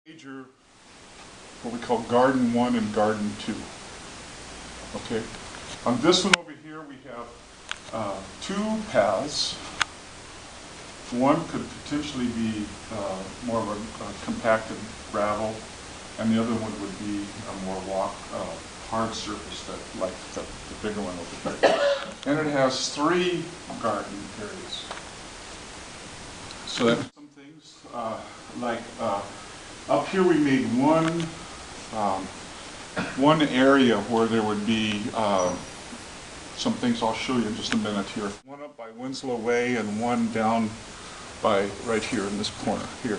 Major, what we call Garden 1 and Garden 2. Okay, on this one over here we have two paths. One could potentially be more of a compacted gravel, and the other one would be a more hard surface, that like the bigger one over here. And it has three garden areas. So that's some things like up here we made one area where there would be some things I'll show you in just a minute here. One up by Winslow Way and one down by right here in this corner here.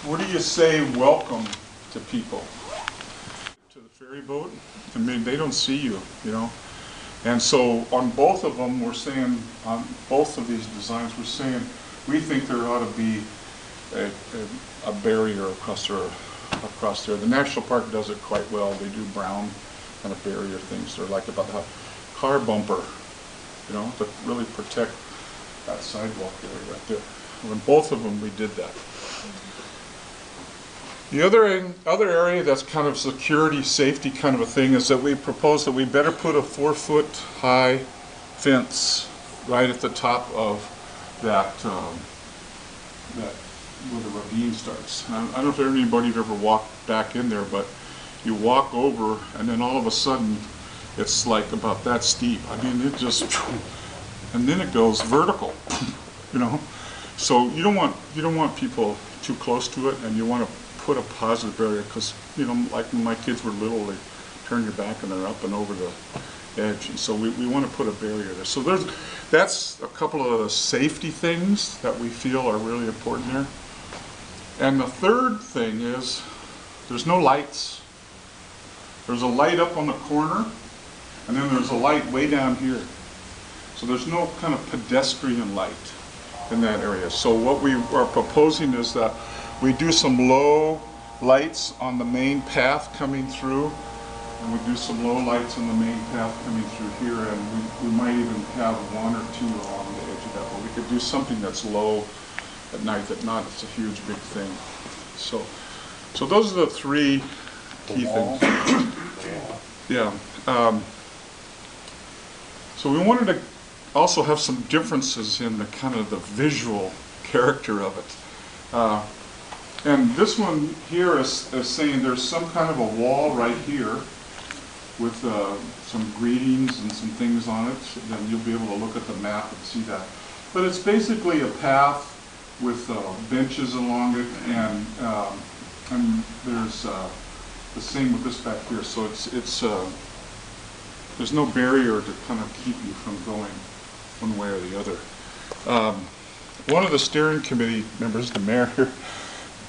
What do you say welcome to people? To the ferry boat? I mean, they don't see you, you know. And so on both of them, we're saying, on both of these designs, we're saying we think there ought to be a barrier across there. The National Park does it quite well. They do brown kind of barrier things. They're like about a car bumper, you know, to really protect that sidewalk area right there. In both of them, we did that. The other area that's kind of security, safety kind of a thing is that we propose that we better put a 4-foot high fence right at the top of that, where the ravine starts. I don't know if anybody's ever walked back in there, but you walk over and then all of a sudden it's like about that steep. I mean, it just, and then it goes vertical, you know. So you don't want people too close to it, and you want to put a positive barrier, because, you know, like when my kids were little, they turn your back and they're up and over the edge, and so we want to put a barrier there. So that's a couple of the safety things that we feel are really important there. And the third thing is there's no lights. There's a light up on the corner, and then there's a light way down here. So there's no kind of pedestrian light in that area. So what we are proposing is that we do some low lights on the main path coming through, and we do some low lights on the main path coming through here, and we might even have one or two along the edge of that, but we could do something that's low at night, that not it's a huge big thing. So those are the three key things. Yeah. So we wanted to also have some differences in the kind of the visual character of it. And this one here is saying there's some kind of a wall right here with some greetings and some things on it. Then you'll be able to look at the map and see that. But it's basically a path with benches along it, and there's the same with this back here. So it's there's no barrier to kind of keep you from going one way or the other. One of the steering committee members, the mayor here,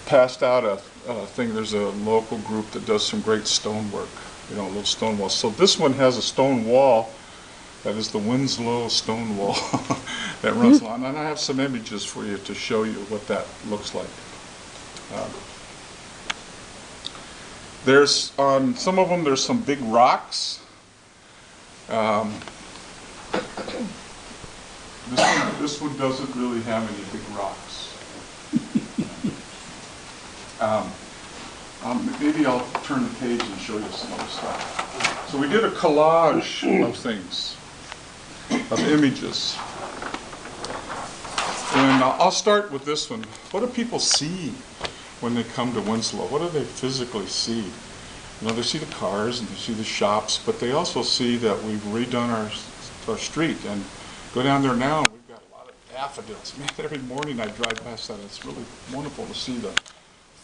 passed out a thing. There's a local group that does some great stone work, you know, little stone walls. So this one has a stone wall that is the Winslow stone wall that runs along. And I have some images for you to show you what that looks like. There's on some of them there's some big rocks. This one doesn't really have any big rocks. Maybe I'll turn the page and show you some other stuff. So we did a collage of things, of images. And I'll start with this one. What do people see when they come to Winslow? What do they physically see? You know, they see the cars and they see the shops, but they also see that we've redone our street. And go down there now, and we've got a lot of daffodils. Man, every morning I drive past that. It's really wonderful to see the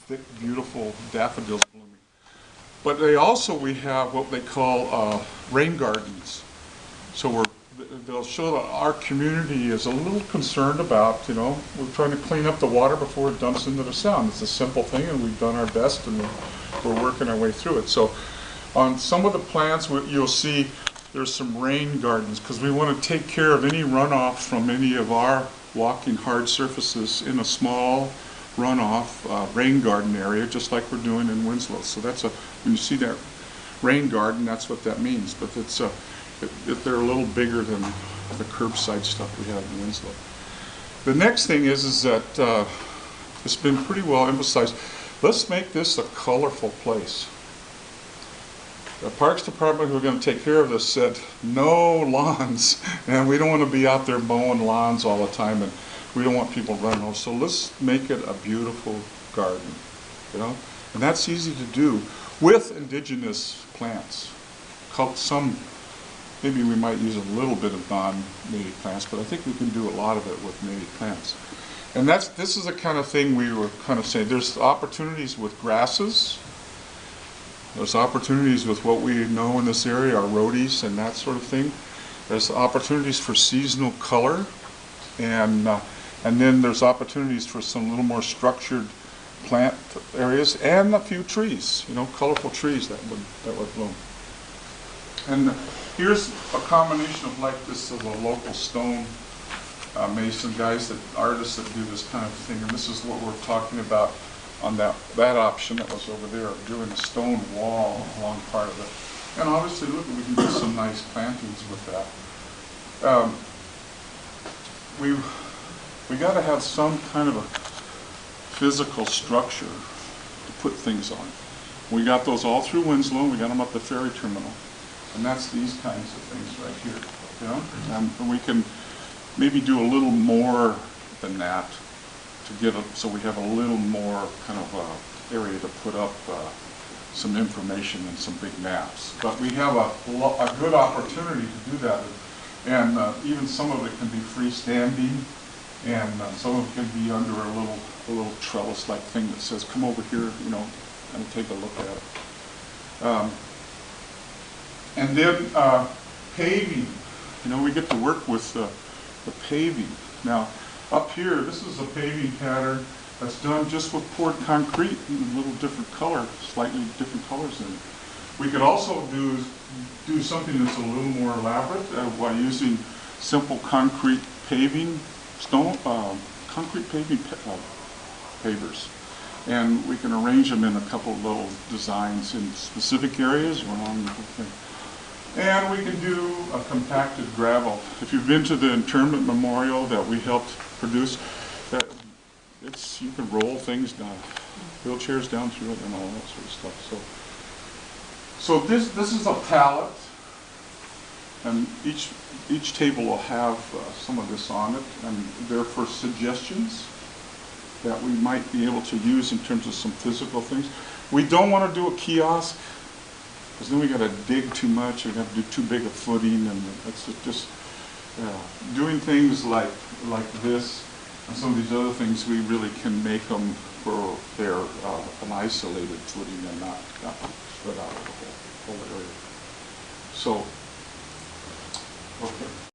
thick, beautiful daffodils blooming. But we have what they call rain gardens. So they'll show that our community is a little concerned about, you know, we're trying to clean up the water before it dumps into the sound. It's a simple thing, and we've done our best, and we're working our way through it. So on some of the plants, you'll see there's some rain gardens, because we want to take care of any runoff from any of our walking hard surfaces in a small runoff rain garden area, just like we're doing in Winslow. So when you see that rain garden, that's what that means. But they're a little bigger than the curbside stuff we have in Winslow. The next thing is that it's been pretty well emphasized. Let's make this a colorful place. The Parks Department, who are going to take care of this, said no lawns, and we don't want to be out there mowing lawns all the time, and we don't want people running over. So let's make it a beautiful garden, you know, and that's easy to do with indigenous plants. Some, maybe we might use a little bit of non-native plants, but I think we can do a lot of it with native plants. And this is the kind of thing we were kind of saying. There's opportunities with grasses. There's opportunities with what we know in this area, our roadies and that sort of thing. There's opportunities for seasonal color, and then there's opportunities for some little more structured plant areas and a few trees, you know, colorful trees that would bloom. And here's a combination of like this of a local stone mason guys, artists that do this kind of thing, and this is what we're talking about on that option that was over there, of doing a stone wall along part of it. And obviously, look, we can do some nice plantings with that. We got to have some kind of a physical structure to put things on. We got those all through Winslow, and we got them up the ferry terminal. And that's these kinds of things right here, you know? And we can maybe do a little more than that to get so we have a little more kind of area to put up some information and some big maps. But we have a good opportunity to do that. And even some of it can be freestanding, and some of it can be under a little trellis-like thing that says, come over here, you know, and take a look at it. And then paving. You know, we get to work with the paving. Now, up here, this is a paving pattern that's done just with poured concrete in a little different color, slightly different colors in it. We could also do something that's a little more elaborate by using simple concrete paving, concrete paving pavers. And we can arrange them in a couple of little designs in specific areas along the whole thing. And we can do a compacted gravel. If you've been to the internment memorial that we helped produce, you can roll things down, wheelchairs down through it and all that sort of stuff. So this is a palette, and each table will have some of this on it, and they're for suggestions that we might be able to use in terms of some physical things. We don't want to do a kiosk, because then we got to dig too much, we have to do too big a footing, and it's just doing things like this and some of these other things. We really can make them for their an isolated footing and not spread out over the whole area. So